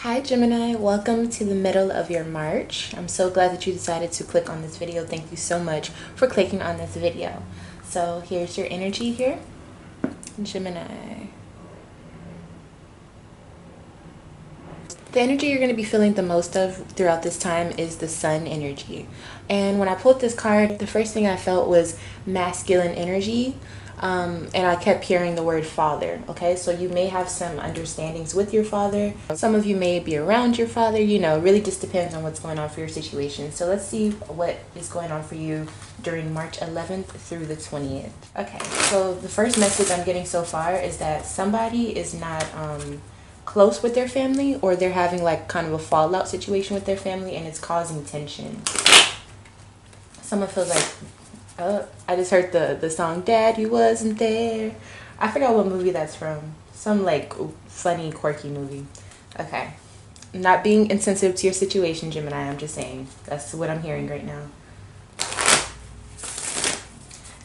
Hi Gemini, welcome to the middle of your March. I'm so glad that you decided to click on this video. Thank you so much for clicking on this video. So here's your energy here, Gemini. The energy you're going to be feeling the most of throughout this time is the sun energy. And when I pulled this card, the first thing I felt was masculine energy. And I kept hearing the word father. Okay, so you may have some understandings with your father. Some of you may be around your father. It really just depends on what's going on for your situation. So let's see what is going on for you during March 11th through the 20th. Okay, so the first message I'm getting so far is that somebody is not close with their family, or they're having like kind of a fallout situation with their family, and it's causing tension. Someone feels like, oh, I just heard the song Daddy Wasn't There. I forgot what movie that's from. Some like funny, quirky movie. Okay. Not being insensitive to your situation, Gemini, I'm just saying. That's what I'm hearing right now.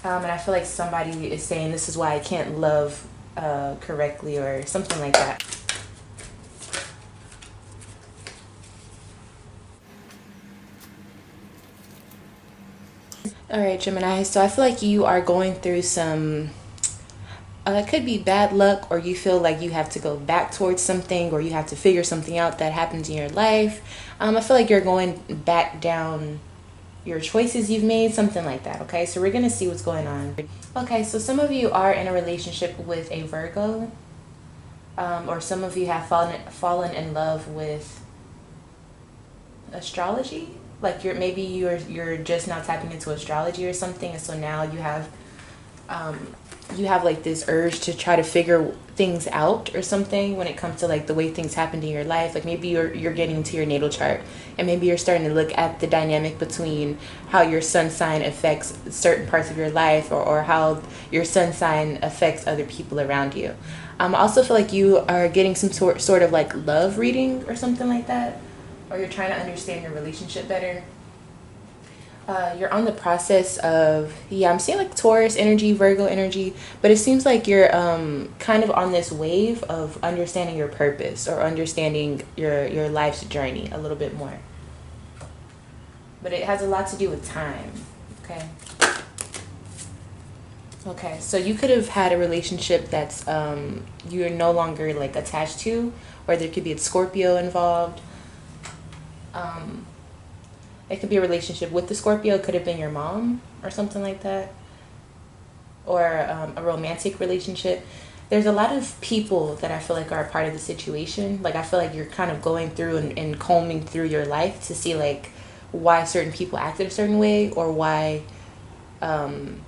And I feel like somebody is saying this is why I can't love correctly, or something like that. All right, Gemini, so I feel like you are going through some, it could be bad luck, or you feel like you have to go back towards something, or you have to figure something out that happens in your life. I feel like you're going back down your choices you've made, something like that. Okay, so we're going to see what's going on. Okay, so some of you are in a relationship with a Virgo, or some of you have fallen in love with astrology. Like you're just now tapping into astrology or something, and so now you have like this urge to try to figure things out or something when it comes to like the way things happened in your life. Like maybe you're getting into your natal chart, and maybe you're starting to look at the dynamic between how your sun sign affects certain parts of your life, or how your sun sign affects other people around you. I also feel like you are getting some sort of like love reading or something like that, or you're trying to understand your relationship better. You're on the process of, I'm seeing like Taurus energy, Virgo energy, but it seems like you're kind of on this wave of understanding your purpose, or understanding your life's journey a little bit more. But it has a lot to do with time, okay? Okay, so you could have had a relationship that's you're no longer like attached to, or there could be a Scorpio involved. It could be a relationship with the Scorpio. It could have been your mom or something like that, or a romantic relationship. There's a lot of people that I feel like are a part of the situation. Like I feel like you're kind of going through and combing through your life to see like why certain people acted a certain way, or why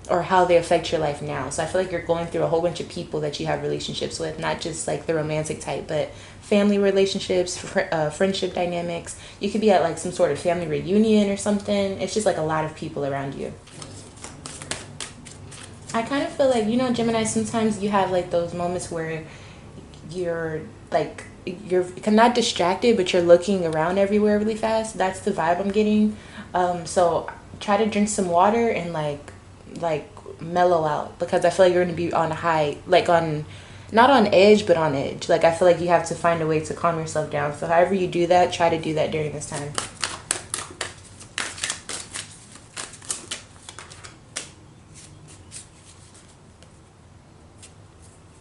or how they affect your life now. So I feel like you're going through a whole bunch of people that you have relationships with, not just like the romantic type, but family relationships, friendship dynamics. You could be at like some sort of family reunion or something. It's just like a lot of people around you. I kind of feel like, Gemini, sometimes you have like those moments where you're like, you're not distracted, but you're looking around everywhere really fast. That's the vibe I'm getting. So try to drink some water and like mellow out, because I feel like you're going to be on a high, like on, not on edge, but on edge. Like I feel like you have to find a way to calm yourself down. So however you do that, try to do that during this time.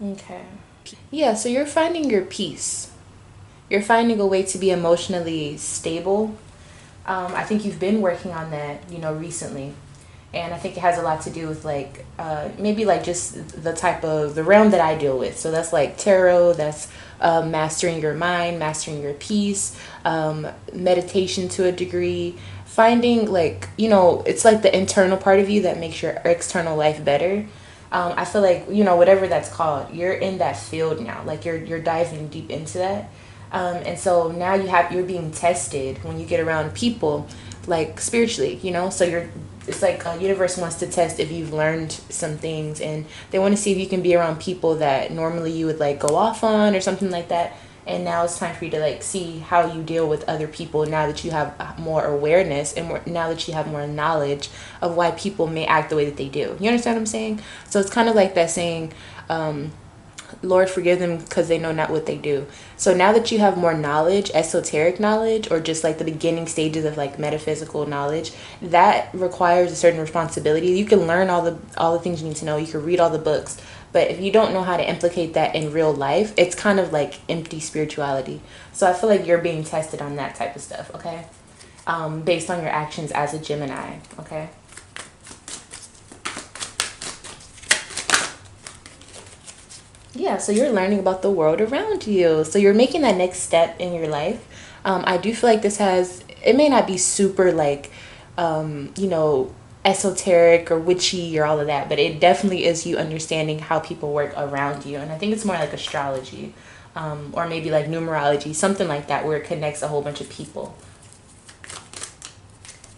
Okay. Yeah, so you're finding your peace. You're finding a way to be emotionally stable. I think you've been working on that, recently. And I think it has a lot to do with like maybe like just the realm that I deal with. So that's like tarot, that's mastering your mind, mastering your peace, meditation to a degree, finding like, it's like the internal part of you that makes your external life better. I feel like, whatever that's called, you're in that field now. Like you're diving deep into that. And so now you're being tested when you get around people, like spiritually, so it's like universe wants to test if you've learned some things, and they want to see if you can be around people that normally you would like go off on or something like that. And now it's time for you to like see how you deal with other people now that you have more awareness, and now that you have more knowledge of why people may act the way that they do. You understand what I'm saying? So it's kind of like that saying, Lord, forgive them because they know not what they do. So now that you have more knowledge, esoteric knowledge, or just like the beginning stages of like metaphysical knowledge, that requires a certain responsibility. You can learn all the things you need to know. You can read all the books, but if you don't know how to implicate that in real life, it's kind of like empty spirituality. So I feel like you're being tested on that type of stuff, okay? Based on your actions as a Gemini, okay? Yeah, so you're learning about the world around you. So you're making that next step in your life. I do feel like it may not be super like, you know, esoteric or witchy or all of that, but it definitely is you understanding how people work around you. And I think it's more like astrology, or maybe like numerology, something like that, where it connects a whole bunch of people.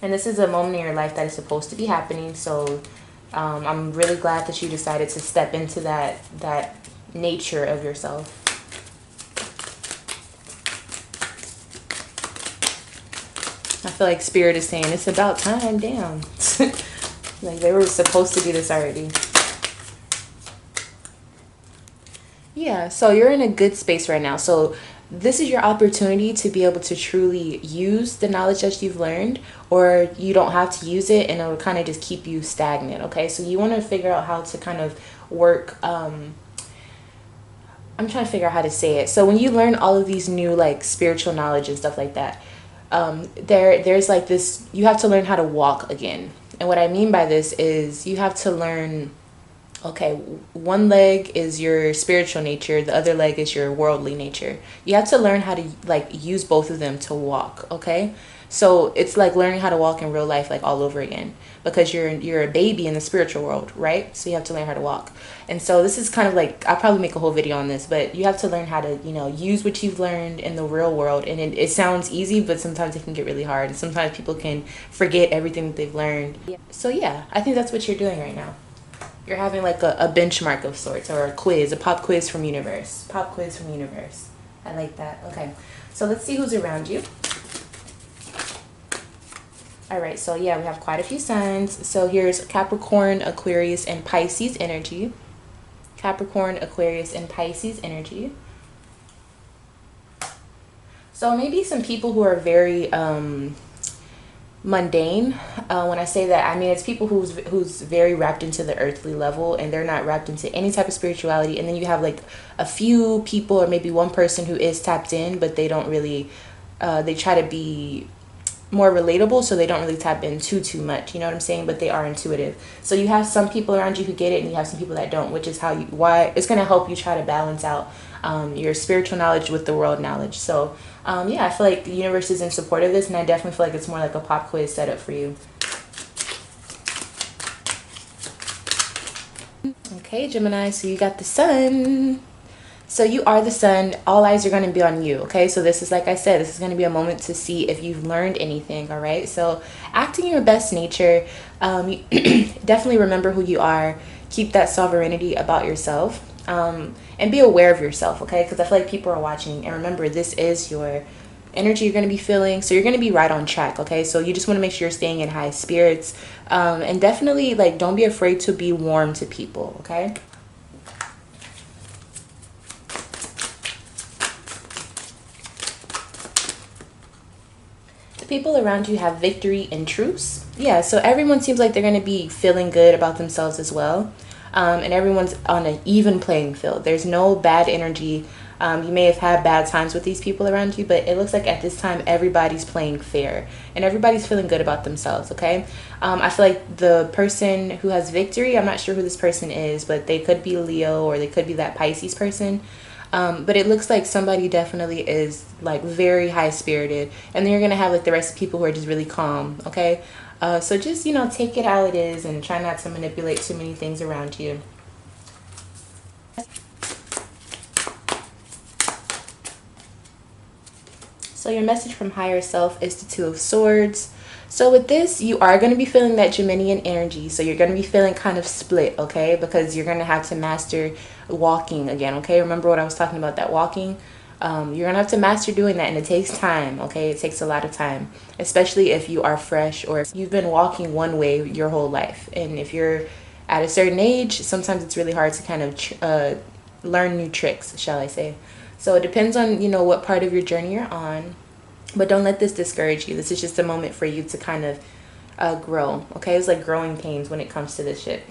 And this is a moment in your life that is supposed to be happening. So I'm really glad that you decided to step into that nature of yourself. I feel like Spirit is saying it's about time. Damn. Like they were supposed to do this already. Yeah, so you're in a good space right now. So this is your opportunity to be able to truly use the knowledge that you've learned, or you don't have to use it and it'll kind of just keep you stagnant. Okay, so you want to figure out how to kind of work. I'm trying to figure out how to say it. So when you learn all of these new like spiritual knowledge and stuff like that, there's like this, you have to learn how to walk again. And what I mean by this is you have to learn, okay, one leg is your spiritual nature, the other leg is your worldly nature. You have to learn how to like use both of them to walk, okay? So it's like learning how to walk in real life like all over again, because you're a baby in the spiritual world, right? So you have to learn how to walk. And so this is kind of like, I'll probably make a whole video on this, but you have to learn how to, you know, use what you've learned in the real world. And it sounds easy, but sometimes it can get really hard. And sometimes people can forget everything that they've learned. So yeah, I think that's what you're doing right now. You're having like a benchmark of sorts, or a quiz, a pop quiz from universe. Pop quiz from universe. I like that. Okay, so let's see who's around you. All right, so yeah, we have quite a few signs. So here's Capricorn, Aquarius, and Pisces energy. Capricorn, Aquarius, and Pisces energy. So maybe some people who are very mundane. When I say that, I mean it's people who's very wrapped into the earthly level, and they're not wrapped into any type of spirituality. And then you have like a few people, or maybe one person who is tapped in, but they don't really, they try to be more relatable, so they don't really tap in too much, you know what I'm saying? But they are intuitive. So you have some people around you who get it, and you have some people that don't, which is why it's going to help you try to balance out your spiritual knowledge with the world knowledge. So yeah, I feel like the universe is in support of this, and I definitely feel like it's more like a pop quiz setup for you. Okay, Gemini, so you got the sun. So you are the sun. All eyes are going to be on you, okay? So this is, like I said, this is going to be a moment to see if you've learned anything, all right? So act in your best nature. Definitely remember who you are. Keep that sovereignty about yourself, and be aware of yourself, okay? Because I feel like people are watching. And remember, this is your energy you're going to be feeling. So you're going to be right on track, okay? So you just want to make sure you're staying in high spirits. And definitely, like, don't be afraid to be warm to people, okay? People around you have victory and truce. Yeah, so everyone seems like they're going to be feeling good about themselves as well. And everyone's on an even playing field. There's no bad energy. You may have had bad times with these people around you, but it looks like at this time everybody's playing fair and everybody's feeling good about themselves, okay? I feel like the person who has victory, I'm not sure who this person is, but they could be Leo, or they could be that Pisces person. But it looks like somebody definitely is like very high spirited, and then you're gonna have like the rest of people who are just really calm, okay? So just, you know, take it how it is and try not to manipulate too many things around you. So your message from higher self is the Two of Swords. So with this, you are going to be feeling that Geminian energy. So you're going to be feeling kind of split, okay? Because you're going to have to master walking again, okay? Remember what I was talking about, that walking? You're going to have to master doing that, and it takes time, okay? It takes a lot of time, especially if you are fresh, or if you've been walking one way your whole life. And if you're at a certain age, sometimes it's really hard to kind of learn new tricks, shall I say. So it depends on, you know, what part of your journey you're on. But don't let this discourage you. This is just a moment for you to kind of grow. Okay, it's like growing pains when it comes to this shit.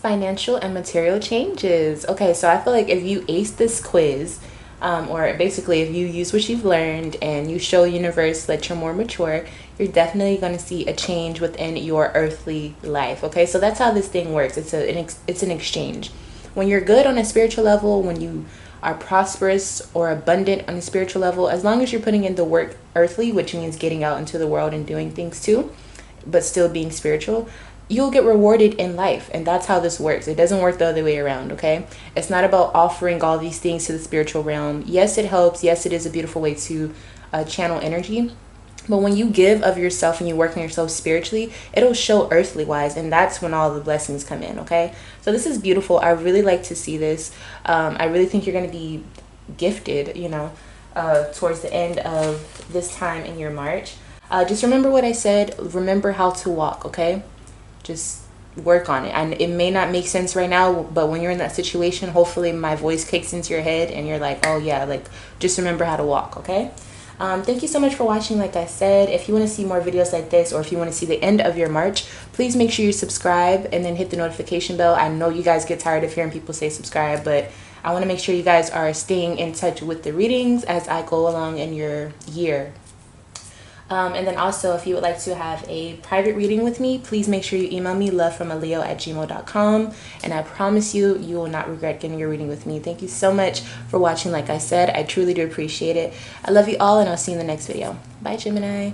Financial and material changes. Okay, so I feel like if you ace this quiz, or basically if you use what you've learned and you show universe that you're more mature, you're definitely going to see a change within your earthly life. Okay, so that's how this thing works. It's an exchange. When you're good on a spiritual level, when you are prosperous or abundant on a spiritual level, as long as you're putting in the work earthly, which means getting out into the world and doing things too, but still being spiritual, you'll get rewarded in life. And that's how this works. It doesn't work the other way around. Okay, it's not about offering all these things to the spiritual realm. Yes, it helps. Yes, it is a beautiful way to channel energy, but when you give of yourself and you work on yourself spiritually, it'll show earthly wise, and that's when all the blessings come in. Okay, so this is beautiful. I really like to see this. I really think you're going to be gifted, you know, towards the end of this time in your March. Just remember what I said. Remember how to walk. Okay, just work on it. And it may not make sense right now, but when you're in that situation, hopefully my voice kicks into your head and you're like, oh yeah, like just remember how to walk. Okay, thank you so much for watching. Like I said, if you want to see more videos like this, or if you want to see the end of your March, please make sure you subscribe and then hit the notification bell. I know you guys get tired of hearing people say subscribe, but I want to make sure you guys are staying in touch with the readings as I go along in your year. And then also, if you would like to have a private reading with me, please make sure you email me lovefromaleo@gmail.com, and I promise you, you will not regret getting your reading with me. Thank you so much for watching. Like I said, I truly do appreciate it. I love you all, and I'll see you in the next video. Bye, Gemini.